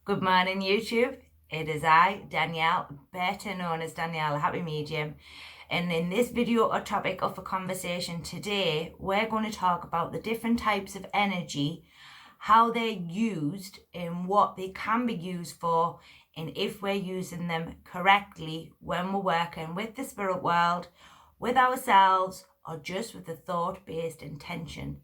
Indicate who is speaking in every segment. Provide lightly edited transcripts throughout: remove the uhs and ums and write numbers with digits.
Speaker 1: Good morning, YouTube. It is I, Danielle, better known as Danielle, Happy Medium. And in this video or topic of a conversation today, we're going to talk about the different types of energy, how they're used and what they can be used for, and if we're using them correctly when we're working with the spirit world, with ourselves, or just with a thought-based intention.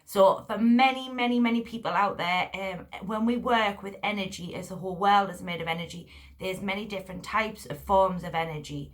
Speaker 1: So for many people out there, when we work with energy, as the whole world is made of energy, there's many different types of forms of energy.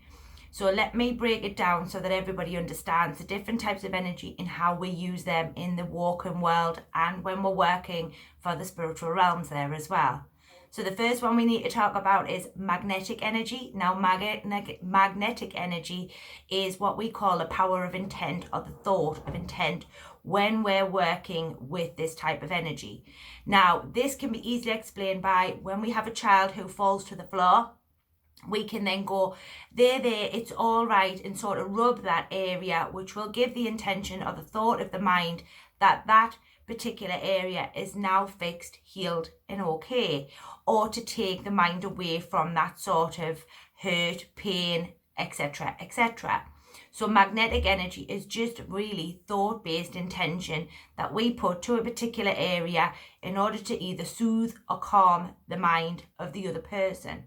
Speaker 1: So let me break it down so that everybody understands the different types of energy and how we use them in the walking world and when we're working for the spiritual realms there as well. So the first one we need to talk about is magnetic energy. Now, magnetic energy is what we call the power of intent, or the thought of intent, when we're working with this type of energy. Now, this can be easily explained by when we have a child who falls to the floor. We can then go, there, it's all right, and sort of rub that area, which will give the intention or the thought of the mind that that particular area is now fixed, healed, and okay, or to take the mind away from that sort of hurt, pain, etc., etc. So magnetic energy is just really thought-based intention that we put to a particular area in order to either soothe or calm the mind of the other person.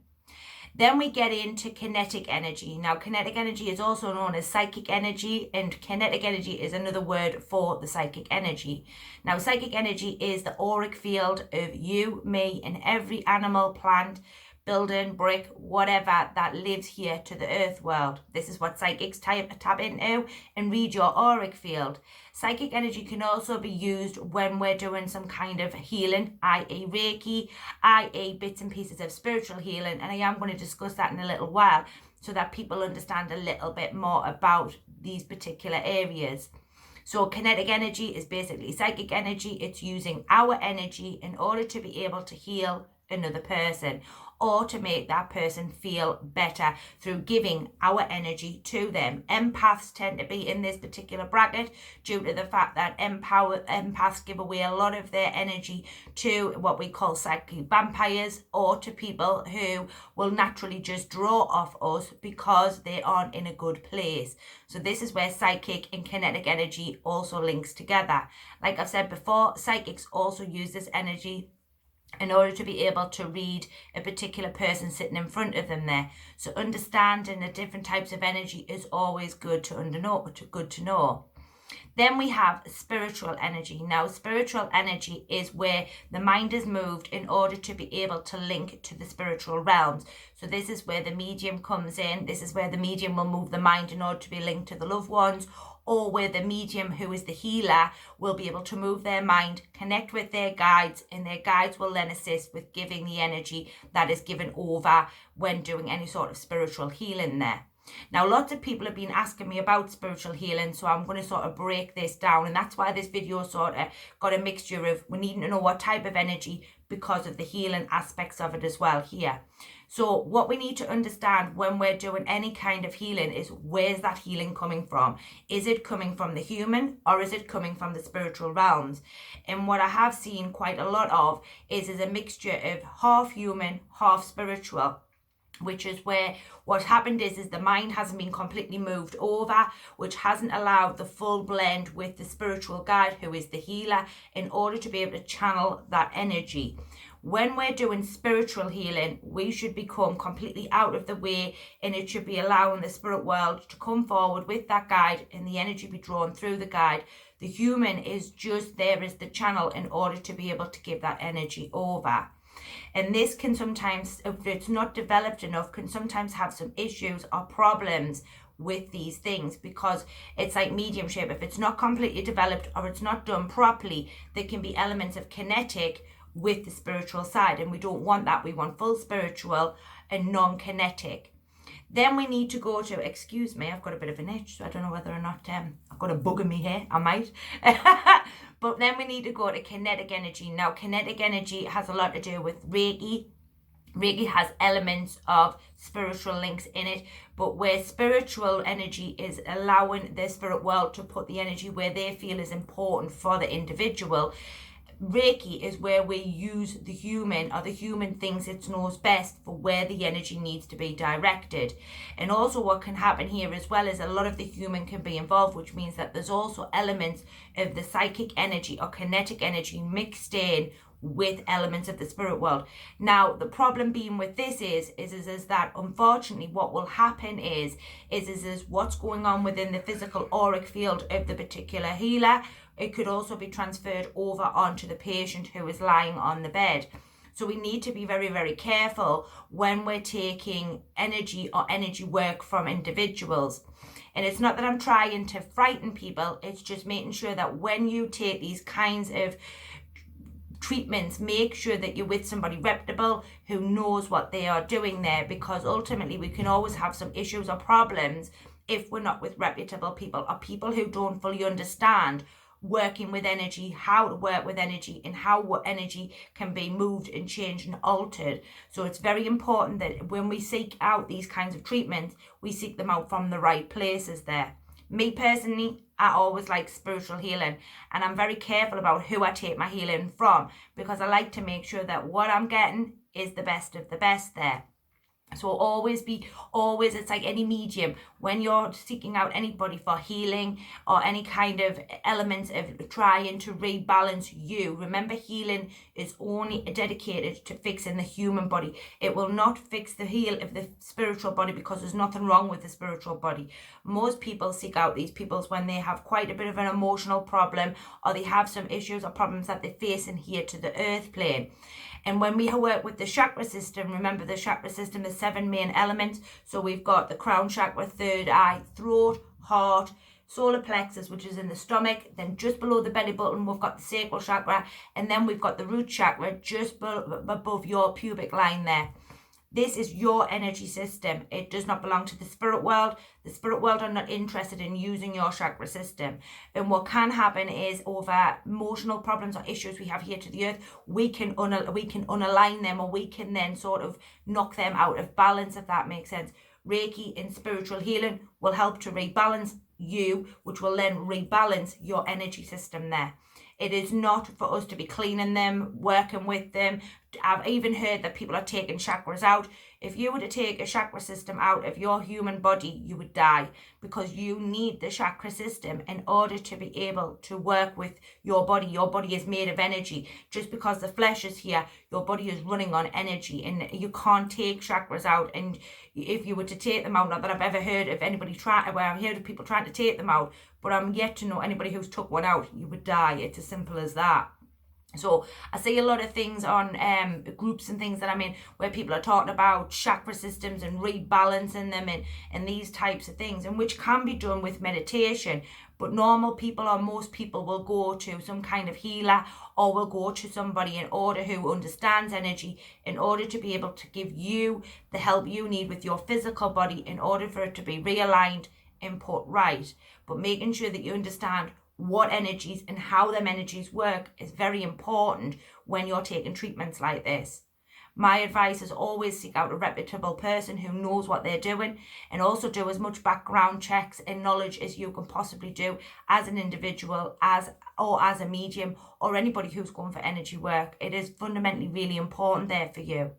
Speaker 1: Then we get into kinetic energy. Now, kinetic energy is also known as psychic energy, and kinetic energy is another word for the psychic energy. Now, psychic energy is the auric field of you, me, and every animal, plant, building, brick, whatever that lives here to the earth world. This is what psychics tap into and read your auric field. Psychic energy can also be used when we're doing some kind of healing, i.e. Reiki, i.e. bits and pieces of spiritual healing, and I am going to discuss that in a little while so that people understand a little bit more about these particular areas. So kinetic energy is basically psychic energy. It's using our energy in order to be able to heal another person, or to make that person feel better through giving our energy to them. Empaths tend to be in this particular bracket due to the fact that empaths give away a lot of their energy to what we call psychic vampires, or to people who will naturally just draw off us because they aren't in a good place. So this is where psychic and kinetic energy also links together. Like I've said before, psychics also use this energy in order to be able to read a particular person sitting in front of them there. So understanding the different types of energy is always good to know. Then we have spiritual energy. Now, spiritual energy is where the mind is moved in order to be able to link to the spiritual realms. So this is where the medium comes in. This is where the medium will move the mind in order to be linked to the loved ones, or where the medium, who is the healer, will be able to move their mind, connect with their guides, and their guides will then assist with giving the energy that is given over when doing any sort of spiritual healing there. Now, lots of people have been asking me about spiritual healing, so I'm going to sort of break this down, and that's why this video sort of got a mixture of we needing to know what type of energy because of the healing aspects of it as well here. So what we need to understand when we're doing any kind of healing is, where's that healing coming from? Is it coming from the human, or is it coming from the spiritual realms? And what I have seen quite a lot of is a mixture of half human, half spiritual, which is where what happened is the mind hasn't been completely moved over, which hasn't allowed the full blend with the spiritual guide, who is the healer, in order to be able to channel that energy. When we're doing spiritual healing, we should become completely out of the way, and it should be allowing the spirit world to come forward with that guide and the energy be drawn through the guide. The human is just there as the channel in order to be able to give that energy over. And this can sometimes, if it's not developed enough, can sometimes have some issues or problems with these things, because it's like mediumship. If it's not completely developed or it's not done properly, there can be elements of kinetic with the spiritual side, and we don't want that. We want full spiritual and non-kinetic. Then we need to go to, excuse me, I've got a bit of an itch, so I don't know whether or not I've got a bug in me here. I might. But then we need to go to kinetic energy. Now, kinetic energy has a lot to do with Reiki. Reiki has elements of spiritual links in it, but where spiritual energy is allowing the spirit world to put the energy where they feel is important for the individual, Reiki is where we use the human, or the human thinks it knows best for where the energy needs to be directed. And also what can happen here as well is a lot of the human can be involved, which means that there's also elements of the psychic energy or kinetic energy mixed in with elements of the spirit world. Now, the problem being with this is that unfortunately what will happen is what's going on within the physical auric field of the particular healer, it could also be transferred over onto the patient who is lying on the bed. So we need to be very, very careful when we're taking energy or energy work from individuals. And it's not that I'm trying to frighten people, it's just making sure that when you take these kinds of treatments, make sure that you're with somebody reputable who knows what they are doing there, because ultimately we can always have some issues or problems if we're not with reputable people, or people who don't fully understand working with energy, how to work with energy, and how energy can be moved and changed and altered. So it's very important that when we seek out these kinds of treatments, we seek them out from the right places there. Me personally, I always like spiritual healing, and I'm very careful about who I take my healing from, because I like to make sure that what I'm getting is the best of the best there. So always, it's like any medium, when you're seeking out anybody for healing or any kind of elements of trying to rebalance you, remember healing is only dedicated to fixing the human body. It will not fix the heal of the spiritual body, because there's nothing wrong with the spiritual body. Most people seek out these peoples when they have quite a bit of an emotional problem, or they have some issues or problems that they're facing here to the earth plane. And when we work with the chakra system, remember the chakra system, the 7 main elements. So we've got the crown chakra, third eye, throat, heart, solar plexus, which is in the stomach. Then just below the belly button, we've got the sacral chakra. And then we've got the root chakra just above your pubic line there. This is your energy system. It does not belong to the spirit world. The spirit world are not interested in using your chakra system. And what can happen is, over emotional problems or issues we have here to the earth, we can unalign them, or we can then sort of knock them out of balance, if that makes sense. Reiki and spiritual healing will help to rebalance you, which will then rebalance your energy system there. It is not for us to be cleaning them, working with them. I've even heard that people are taking chakras out. If you were to take a chakra system out of your human body, you would die, because you need the chakra system in order to be able to work with your body. Your body is made of energy. Just because the flesh is here, your body is running on energy, and you can't take chakras out. And if you were to take them out, not that I've ever heard of anybody trying, well, I've heard of people trying to take them out, but I'm yet to know anybody who's took one out. You would die. It's as simple as that. So I see a lot of things on groups and things that I'm in where people are talking about chakra systems and rebalancing them and these types of things, and which can be done with meditation. But normal people, or most people, will go to some kind of healer, or will go to somebody who understands energy, in order to be able to give you the help you need with your physical body, in order for it to be realigned and put right. But making sure that you understand what energies and how them energies work is very important when you're taking treatments like this. My advice is always seek out a reputable person who knows what they're doing, and also do as much background checks and knowledge as you can possibly do as an individual, as a medium, or anybody who's going for energy work. It is fundamentally really important there for you.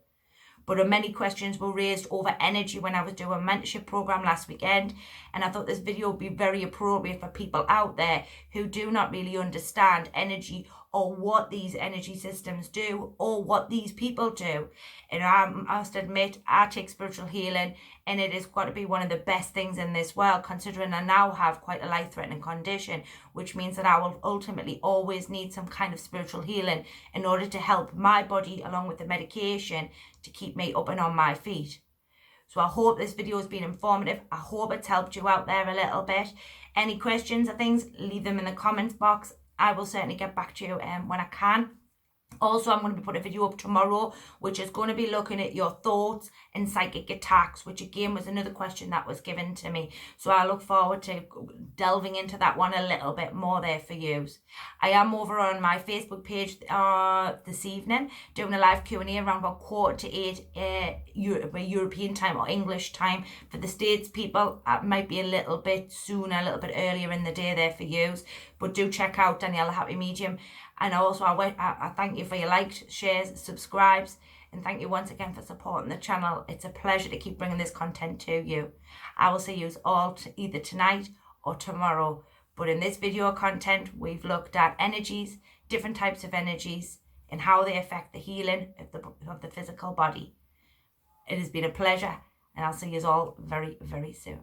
Speaker 1: But many questions were raised over energy when I was doing a mentorship program last weekend, and I thought this video would be very appropriate for people out there who do not really understand energy, or what these energy systems do, or what these people do. And I must admit, I take spiritual healing, and it has got to be one of the best things in this world, considering I now have quite a life-threatening condition, which means that I will ultimately always need some kind of spiritual healing in order to help my body, along with the medication, to keep me up and on my feet. So I hope this video has been informative. I hope it's helped you out there a little bit. Any questions or things, leave them in the comments box. I will certainly get back to you when I can. Also, I'm going to be putting a video up tomorrow, which is going to be looking at your thoughts and psychic attacks, which again was another question that was given to me. So I look forward to delving into that one a little bit more there for you. I am over on my Facebook page this evening doing a live Q&A around about 7:45 European time, or English time. For the States people, it might be a little bit sooner, a little bit earlier in the day there for you. But do check out Danielle the Happy Medium. And also I thank you for your likes, shares, subscribes, and thank you once again for supporting the channel. It's a pleasure to keep bringing this content to you. I will see you all either tonight or tomorrow. But in this video content, we've looked at energies, different types of energies, and how they affect the healing of the physical body. It has been a pleasure, and I'll see you all very, very soon.